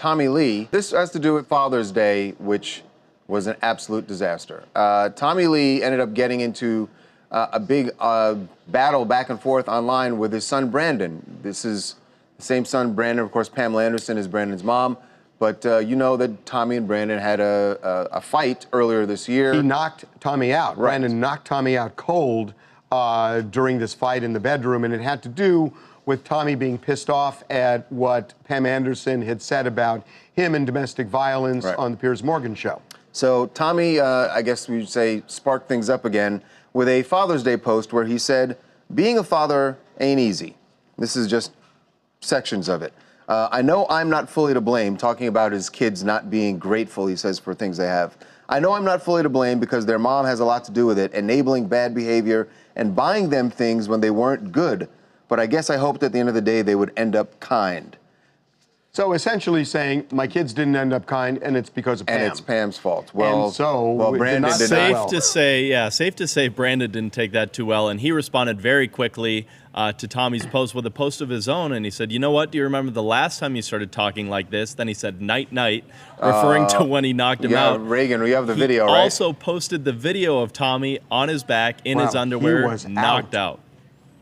Tommy Lee. This has to do with Father's Day, which was an absolute disaster. Tommy Lee ended up getting into a big battle back and forth online with his son, Brandon. This is the same son, Brandon. Of course, Pamela Anderson is Brandon's mom. But you know that Tommy and Brandon had a fight earlier this year. He knocked Tommy out. Right. Brandon knocked Tommy out cold during this fight in the bedroom, and it had to do with Tommy being pissed off at what Pam Anderson had said about him and domestic violence on the Piers Morgan show. So Tommy, I guess we would say, sparked things up again with a Father's Day post where he said, "Being a father ain't easy." This is just sections of it. "I know I'm not fully to blame," talking about his kids not being grateful, he says, for things they have. "I know I'm not fully to blame because their mom has a lot to do with it, enabling bad behavior and buying them things when they weren't good. But I guess I hoped at the end of the day they would end up kind." So essentially saying, my kids didn't end up kind, and it's because of Pam. And it's Pam's fault. Well, Brandon did not. Safe to say Brandon didn't take that too well, and he responded very quickly to Tommy's post with a post of his own, and he said, "You know what, do you remember the last time you started talking like this?" Then he said, "Night, night," referring to when he knocked him out. Reagan, we have the video, right? He also posted the video of Tommy on his back, in his underwear, he was knocked out.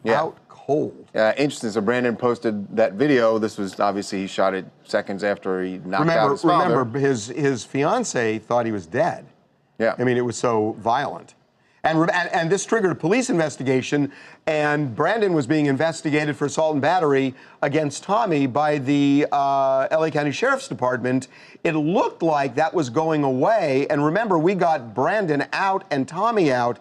Out cold. Interesting. So Brandon posted that video. This was obviously, he shot it seconds after he knocked out his father. Remember, his fiance thought he was dead. Yeah. I mean, it was so violent. And this triggered a police investigation, and Brandon was being investigated for assault and battery against Tommy by the LA County Sheriff's Department. It looked like that was going away, and remember, we got Brandon out and Tommy out,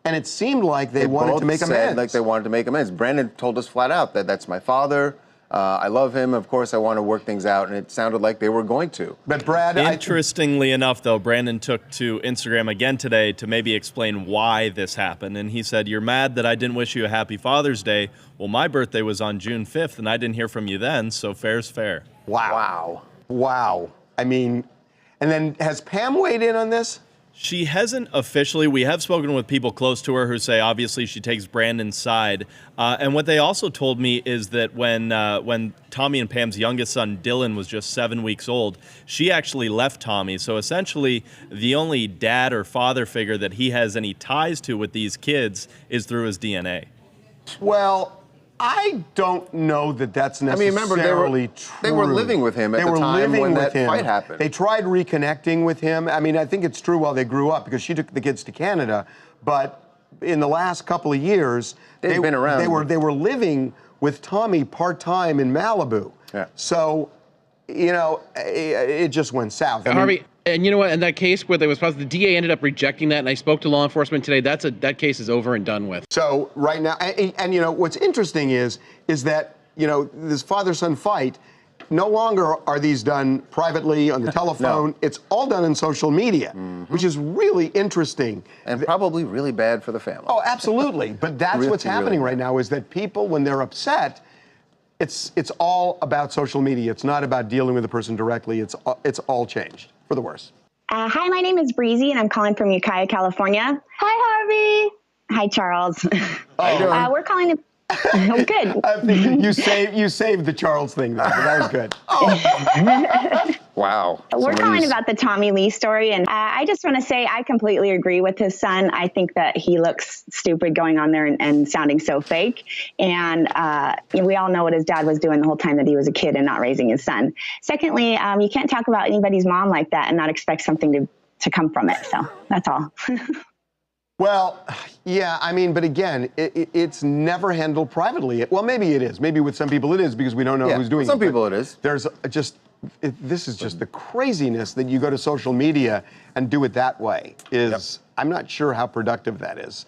and it seemed like they wanted to make amends. Like they wanted to make amends. Brandon told us flat out that that's my father. I love him. Of course, I want to work things out, and it sounded like they were going to. But Brad, interestingly enough, though, Brandon took to Instagram again today to maybe explain why this happened, and he said, "You're mad that I didn't wish you a happy Father's Day. Well, my birthday was on June 5th, and I didn't hear from you then, so fair's fair." Wow. Wow. I mean, and then has Pam weighed in on this? She hasn't officially. We have spoken with people close to her who say obviously she takes Brandon's side. And what they also told me is that when Tommy and Pam's youngest son, Dylan, was just 7 weeks old, she actually left Tommy. So essentially, the only dad or father figure that he has any ties to with these kids is through his DNA. Well, I don't know that that's necessarily true. They were living with him at the time when that fight happened. They tried reconnecting with him. I mean, I think it's true while they grew up because she took the kids to Canada. But in the last couple of years, they've been around. They were living with Tommy part-time in Malibu. Yeah. So, you know, it just went south. Harvey, and you know what? In that case where there was the DA ended up rejecting that, and I spoke to law enforcement today. That case is over and done with. So right now, and you know what's interesting is that you know this father-son fight. No longer are these done privately on the telephone. No. It's all done in social media, which is really interesting. And probably really bad for the family. Oh, absolutely. But that's what's happening right now is that people, when they're upset, it's all about social media. It's not about dealing with the person directly. It's all changed for the worse. Hi, my name is Breezy, and I'm calling from Ukiah, California. Hi, Harvey. Hi, Charles. How you doing? We're calling to... Oh, good. You saved the Charles thing, though. That was good. Wow. We're calling about the Tommy Lee story, and I just want to say I completely agree with his son. I think that he looks stupid going on there and sounding so fake. And we all know what his dad was doing the whole time that he was a kid and not raising his son. Secondly, you can't talk about anybody's mom like that and not expect something to come from it. So that's all. Well, yeah, I mean, but again, it's never handled privately. Well, maybe it is. Maybe with some people it is because we don't know who's doing it. Some people it is. There's just, this is just the craziness that you go to social media and do it that way. I'm not sure how productive that is.